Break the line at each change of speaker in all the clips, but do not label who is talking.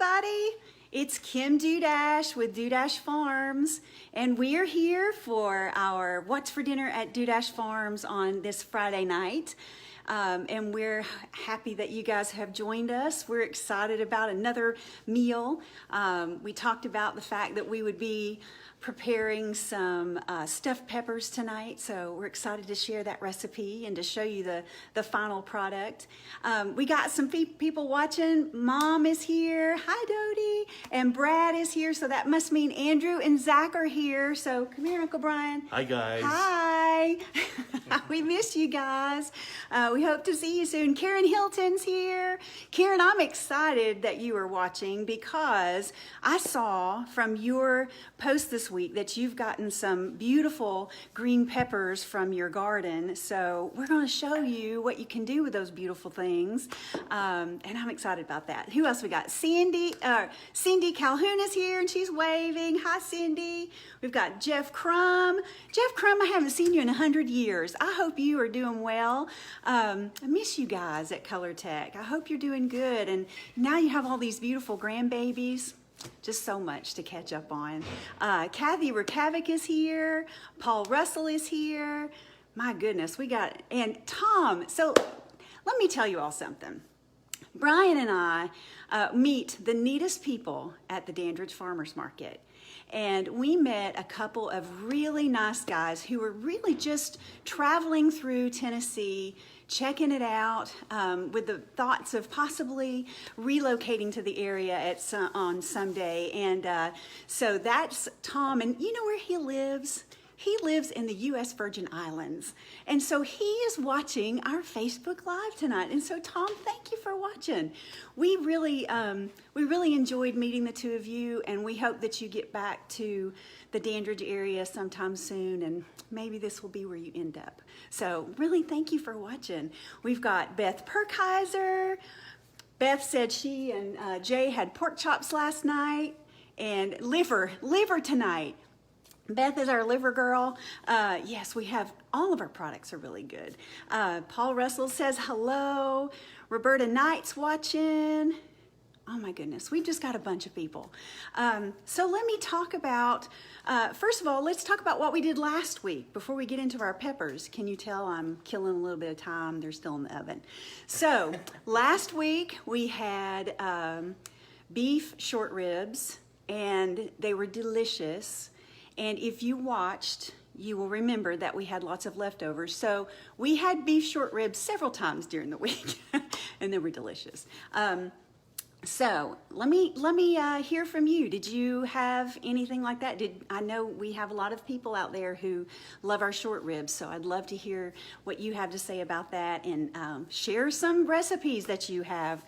everybody. It's Kim Dudash with Dudash Farms, and we are here for our What's for Dinner at Dudash Farms on this Friday night. And we're happy that you guys have joined us. We're excited about another meal. We talked about the fact that we would be preparing some stuffed peppers tonight, so we're excited to share that recipe and to show you the final product. We got some people watching. Mom is here. Hi, Dodie. And Brad is here, so that must mean Andrew and Zach are here. So come here, Uncle Brian.
Hi, guys.
Hi. We miss you guys. We hope to see you soon. Karen Hilton's here. Karen, I'm excited that you are watching because I saw from your post this week that you've gotten some beautiful green peppers from your garden. So we're going to show you what you can do with those beautiful things. And I'm excited about that. Who else we got? Cindy Calhoun is here and she's waving. Hi, Cindy. We've got Jeff Crum. Jeff Crum, I haven't seen you in 100 years. I hope you are doing well. I miss you guys at Color Tech. I hope you're doing good. And now you have all these beautiful grandbabies. Just so much to catch up on. Kathy Rukavik is here. Paul Russell is here. My goodness, and Tom. So let me tell you all something. Brian and I meet the neatest people at the Dandridge Farmers Market. And we met a couple of really nice guys who were really just traveling through Tennessee, checking it out with the thoughts of possibly relocating to the area on someday. And so that's Tom, and you know where he lives? He lives in the U.S. Virgin Islands. And so he is watching our Facebook Live tonight. And so Tom, thank you for watching. We really enjoyed meeting the two of you, and we hope that you get back to the Dandridge area sometime soon, and maybe this will be where you end up. So really thank you for watching. We've got Beth Perkheiser. Beth said she and Jay had pork chops last night and liver tonight. Beth is our liver girl. Yes, we have, all of our products are really good. Paul Russell says hello. Roberta Knight's watching. Oh my goodness, we've just got a bunch of people. So let me talk about, first of all, let's talk about what we did last week before we get into our peppers. Can you tell I'm killing a little bit of time? They're still in the oven. So last week we had beef short ribs, and they were delicious. And if you watched, you will remember that we had lots of leftovers. So we had beef short ribs several times during the week, and they were delicious. So let me hear from you. Did you have anything like that? I know we have a lot of people out there who love our short ribs, so I'd love to hear what you have to say about that, and share some recipes that you have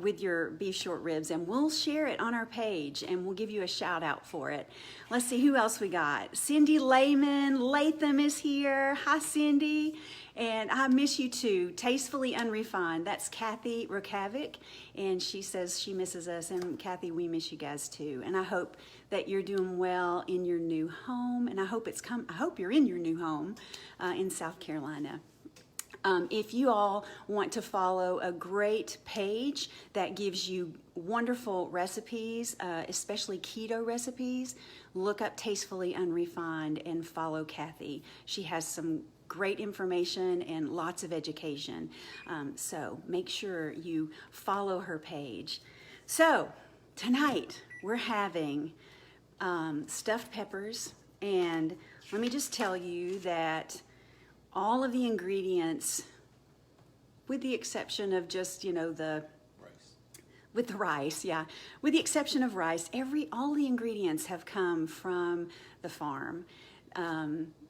with your beef short ribs, and we'll share it on our page, and we'll give you a shout out for it. Let's see who else we got. Cindy Latham is here. Hi, Cindy. And I miss you too. Tastefully Unrefined. That's Kathy Rukavik, and she says she misses us. And Kathy, we miss you guys too. And I hope that you're doing well in your new home. And I hope you're in your new home in South Carolina. If you all want to follow a great page that gives you wonderful recipes, especially keto recipes, look up Tastefully Unrefined and follow Kathy. She has some great information and lots of education. So make sure you follow her page. So tonight we're having stuffed peppers, and let me just tell you that all of the ingredients, with the exception of just, with the rice, yeah. With the exception of rice, all the ingredients have come from the farm.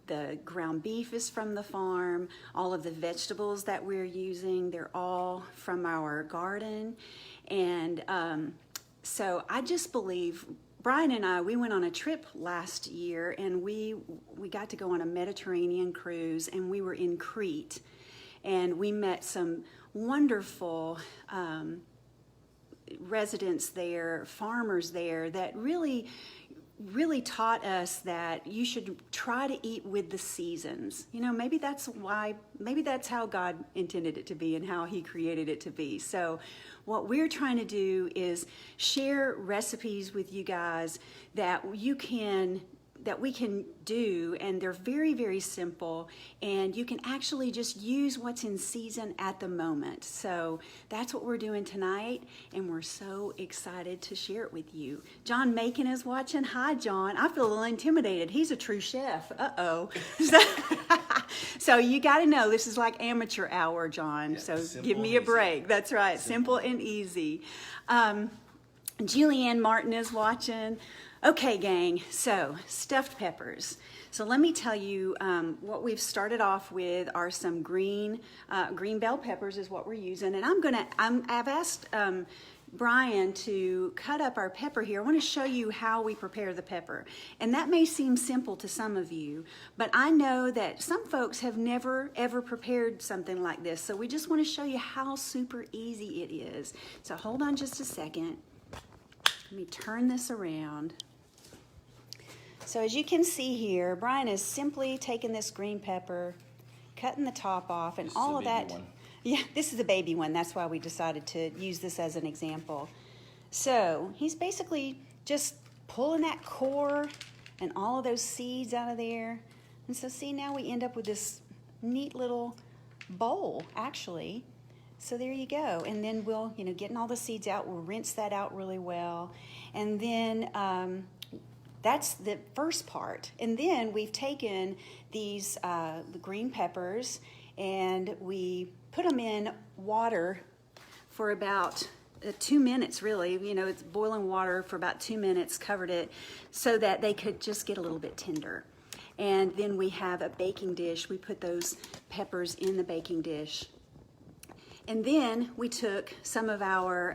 The ground beef is from the farm. All of the vegetables that we're using, they're all from our garden. And so I just believe, Brian and I, we went on a trip last year, and we got to go on a Mediterranean cruise, and we were in Crete. And we met some wonderful residents there, farmers there, that really really taught us that you should try to eat with the seasons. You know, maybe that's how God intended it to be and how he created it to be. So what we're trying to do is share recipes with you guys that we can do, and they're very, very simple, and you can actually just use what's in season at the moment. So that's what we're doing tonight, and we're so excited to share it with you. John Macon is watching. Hi, John. I feel a little intimidated. He's a true chef. Uh-oh. So you got to know, this is like amateur hour, John. Yeah, so give me a break. That's right. Simple and easy. Julianne Martin is watching. Okay, gang, so stuffed peppers. So let me tell you, what we've started off with are some green bell peppers is what we're using. And I've asked Brian to cut up our pepper here. I want to show you how we prepare the pepper. And that may seem simple to some of you, but I know that some folks have never ever prepared something like this. So we just want to show you how super easy it is. So hold on just a second. Let me turn this around. So as you can see here, Brian is simply taking this green pepper, cutting the top off, and all of that. Yeah, this is a baby one. That's why we decided to use this as an example. So he's basically just pulling that core and all of those seeds out of there. And so see, now we end up with this neat little bowl, actually. So there you go. And then we'll, getting all the seeds out, we'll rinse that out really well. And then that's the first part. And then we've taken these the green peppers and we put them in water for about 2 minutes, really. It's boiling water for about 2 minutes, covered it so that they could just get a little bit tender. And then we have a baking dish. We put those peppers in the baking dish. And then we took some of our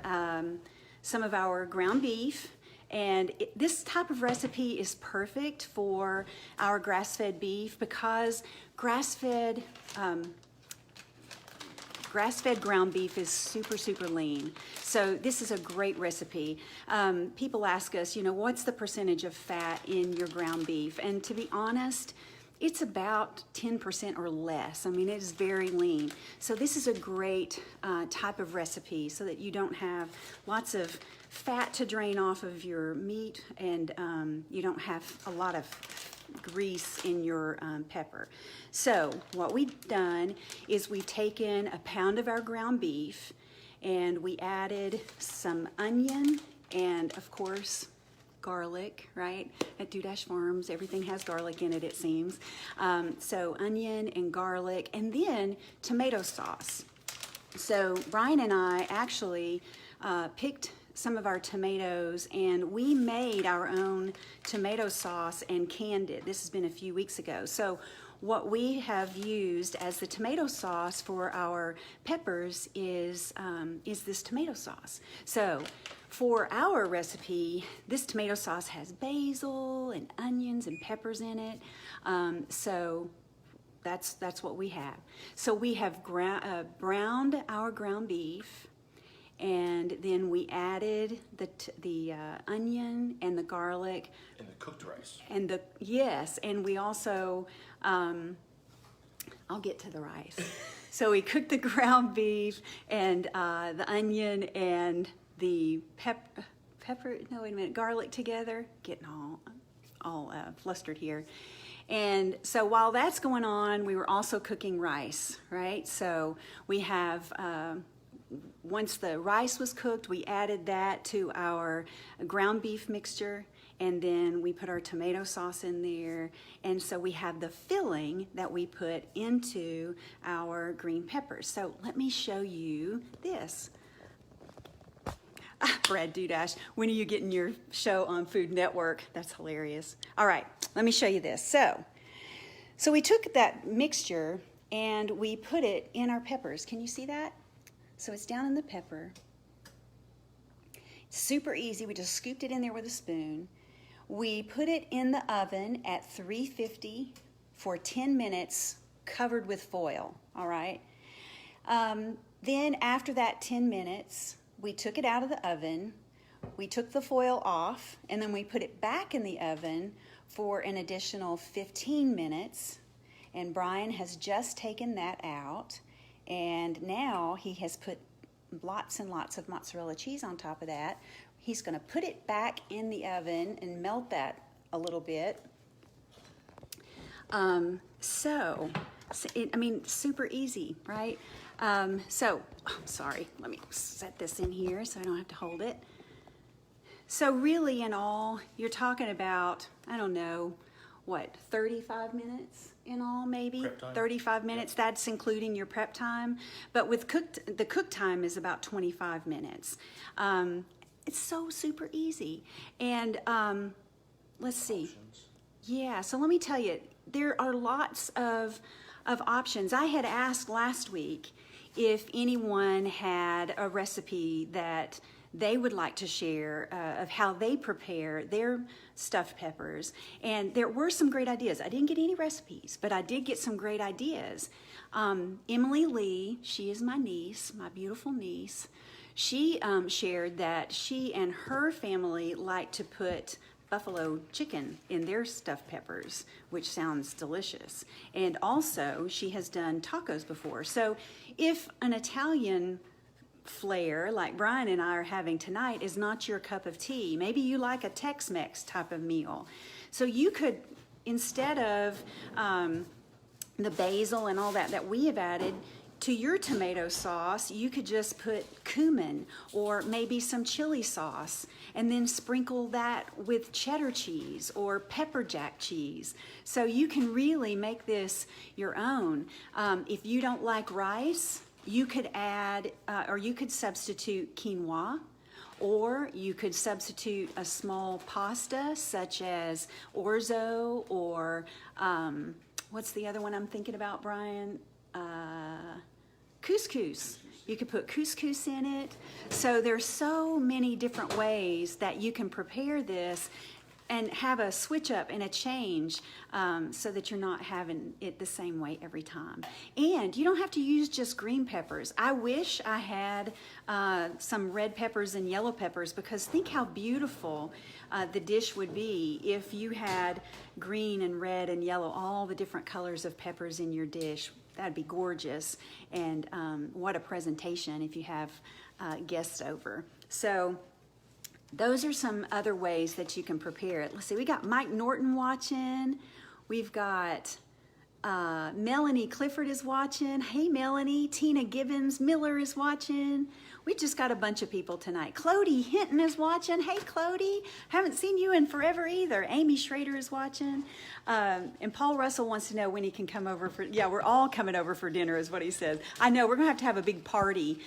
ground beef, and this type of recipe is perfect for our grass-fed beef because grass-fed ground beef is super, super lean. So this is a great recipe. People ask us, what's the percentage of fat in your ground beef? And to be honest, it's about 10% or less. I mean, it is very lean. So this is a great type of recipe so that you don't have lots of fat to drain off of your meat, and you don't have a lot of grease in your pepper. So what we've done is we've taken a pound of our ground beef and we added some onion and, of course, garlic, right? At Dudash Farms, everything has garlic in it, it seems. So onion and garlic, and then tomato sauce. So Brian and I actually picked some of our tomatoes and we made our own tomato sauce and canned it. This has been a few weeks ago. So what we have used as the tomato sauce for our peppers is this tomato sauce. So for our recipe, this tomato sauce has basil and onions and peppers in it. So that's what we have. So we have browned our ground beef, and then we added the onion and the garlic
and the cooked rice.
And we also I'll get to the rice. So we cooked the ground beef and the onion and the garlic together. Getting all flustered here. And so while that's going on, we were also cooking rice, right? So we have, once the rice was cooked, we added that to our ground beef mixture, and then we put our tomato sauce in there. And so we have the filling that we put into our green peppers. So let me show you this. Brad Dudash, when are you getting your show on Food Network? That's hilarious. All right, let me show you this. So we took that mixture and we put it in our peppers. Can you see that? So it's down in the pepper. It's super easy. We just scooped it in there with a spoon. We put it in the oven at 350 for 10 minutes, covered with foil, all right? Then after that 10 minutes, we took it out of the oven. we took the foil off and then we put it back in the oven for an additional 15 minutes. And Brian has just taken that out. And now he has put lots and lots of mozzarella cheese on top of that. He's going to put it back in the oven and melt that a little bit. Super easy, right? Sorry, let me set this in here so I don't have to hold it. So really in all, you're talking about, I don't know, 35 minutes in all, maybe? 35 minutes, yep. That's including your prep time. But with the cook time is about 25 minutes. It's so super easy. And let's see. Options. Yeah, so let me tell you, there are lots of options. I had asked last week if anyone had a recipe that they would like to share of how they prepare their stuffed peppers. And there were some great ideas. I didn't get any recipes, but I did get some great ideas. Emily Lee, she is my niece, my beautiful niece. She shared that she and her family like to put buffalo chicken in their stuffed peppers, which sounds delicious. And also, she has done tacos before. So if an Italian flair like Brian and I are having tonight is not your cup of tea, maybe you like a Tex-Mex type of meal. So you could, instead of the basil and all that we have added, to your tomato sauce, you could just put cumin or maybe some chili sauce and then sprinkle that with cheddar cheese or pepper jack cheese. So you can really make this your own. If you don't like rice, you could add or you could substitute quinoa, or you could substitute a small pasta such as orzo or what's the other one I'm thinking about, Brian? Couscous. You could put couscous in it. So there's so many different ways that you can prepare this and have a switch up and a change so that you're not having it the same way every time. And you don't have to use just green peppers. I wish I had some red peppers and yellow peppers, because think how beautiful the dish would be if you had green and red and yellow, all the different colors of peppers in your dish. That'd be gorgeous. And what a presentation if you have guests over. So those are some other ways that you can prepare it. Let's see, we got Mike Norton watching. We've got Melanie Clifford is watching. Hey, Melanie. Tina Gibbons Miller is watching. We just got a bunch of people tonight. Clody Hinton is watching. Hey, Clody. Haven't seen you in forever either. Amy Schrader is watching. And Paul Russell wants to know when he can come over for, yeah, we're all coming over for dinner is what he said. I know, we're going to have a big party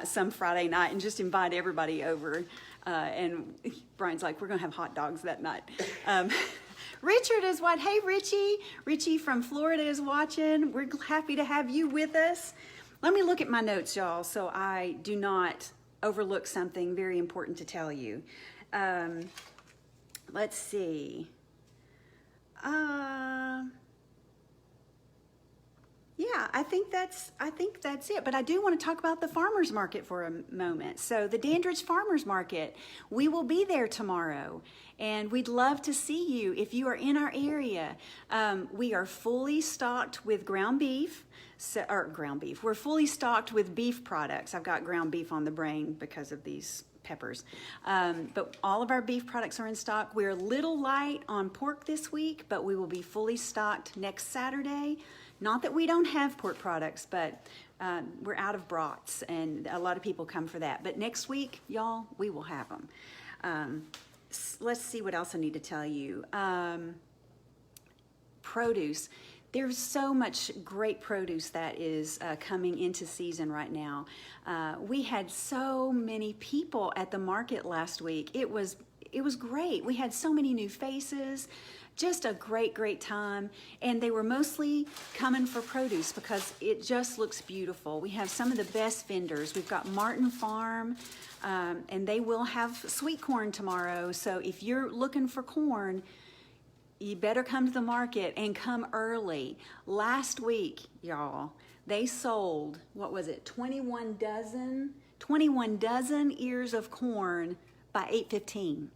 some Friday night and just invite everybody over. And Brian's like, we're going to have hot dogs that night. Richard is what? Hey, Richie. Richie from Florida is watching. We're happy to have you with us. Let me look at my notes, y'all, so I do not overlook something very important to tell you. Let's see. Yeah, I think that's it. But I do want to talk about the farmers market for a moment. So the Dandridge Farmers Market, we will be there tomorrow, and we'd love to see you if you are in our area. We are fully stocked with ground beef. We're fully stocked with beef products. I've got ground beef on the brain because of these peppers. But all of our beef products are in stock. We're a little light on pork this week, but we will be fully stocked next Saturday. Not that we don't have pork products, but we're out of brats, and a lot of people come for that. But next week, y'all, we will have them. Let's see what else I need to tell you. Produce. There's so much great produce that is coming into season right now. We had so many people at the market last week. It was great. We had so many new faces. Just a great time. And they were mostly coming for produce because it just looks beautiful. We have some of the best vendors. We've got Martin Farm, and they will have sweet corn tomorrow. So if you're looking for corn, you better come to the market and come early. Last week, y'all, they sold, 21 dozen ears of corn by 8:15.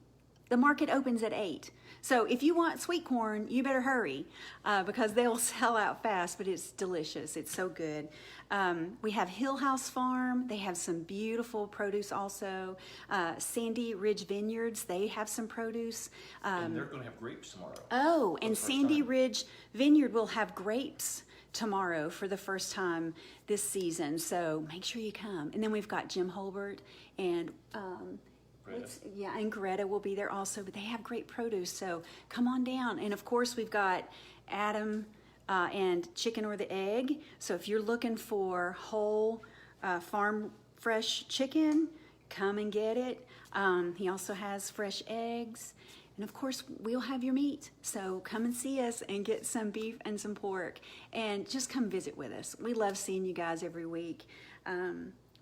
The market opens at 8. So if you want sweet corn, you better hurry because they'll sell out fast, but it's delicious. It's so good. We have Hill House Farm. They have some beautiful produce also. Sandy Ridge Vineyards, they have some produce.
And they're going to have grapes tomorrow.
Oh, and Sandy Ridge Vineyard will have grapes tomorrow for the first time this season. So make sure you come. And then we've got Jim Holbert and and Greta will be there also, but they have great produce, so come on down. And of course, we've got Adam and Chicken or the Egg. So if you're looking for whole farm fresh chicken, come and get it. He also has fresh eggs. And of course, we'll have your meat. So come and see us and get some beef and some pork. And just come visit with us. We love seeing you guys every week.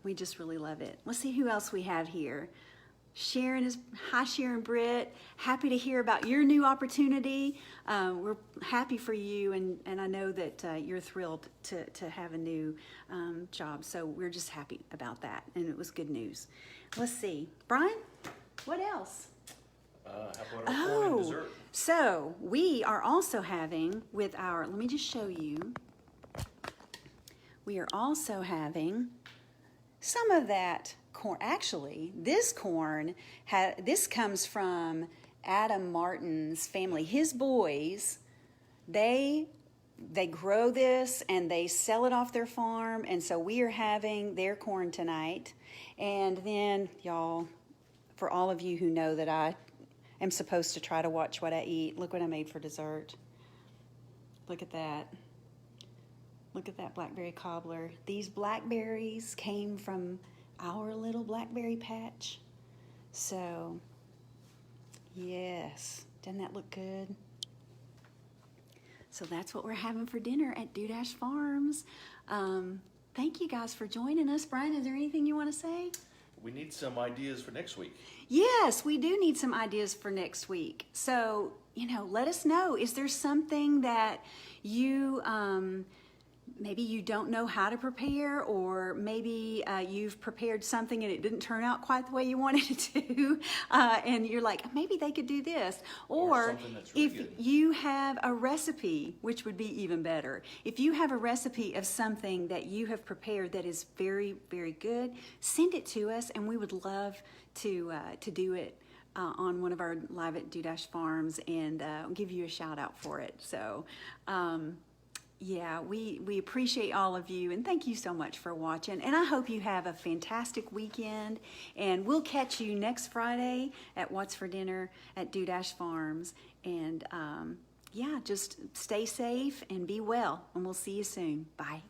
We just really love it. Let's see who else we have here. Hi Sharon Britt, happy to hear about your new opportunity. We're happy for you, and I know that you're thrilled to have a new job, so we're just happy about that, and it was good news. Let's see, Brian, what else?
How about our corn and dessert?
So we are also having let me just show you, we are also having some of that corn. Actually, this corn, this comes from Adam Martin's family. His boys, they grow this and they sell it off their farm, and so we are having their corn tonight. And then, y'all, for all of you who know that I am supposed to try to watch what I eat, look what I made for dessert. Look at that. Look at that blackberry cobbler. These blackberries came from our little blackberry patch. So, yes, doesn't that look good? So that's what we're having for dinner at Dudash Farms. Thank you guys for joining us. Brian, is there anything you want to say?
We need some ideas for next week.
Yes, we do need some ideas for next week. So, let us know. Is there something that you maybe you don't know how to prepare, or maybe you've prepared something and it didn't turn out quite the way you wanted it to, and you're like, maybe they could do this. Or
something that's really
if
good.
you have a recipe, which would be even better, if you have a recipe of something that you have prepared that is very, very good, send it to us, and we would love to do it on one of our Live at Dudash Farms and give you a shout out for it. So, yeah, we appreciate all of you, and thank you so much for watching. And I hope you have a fantastic weekend, and we'll catch you next Friday at What's for Dinner at Dudash Farms. And yeah, just stay safe and be well, and we'll see you soon. Bye.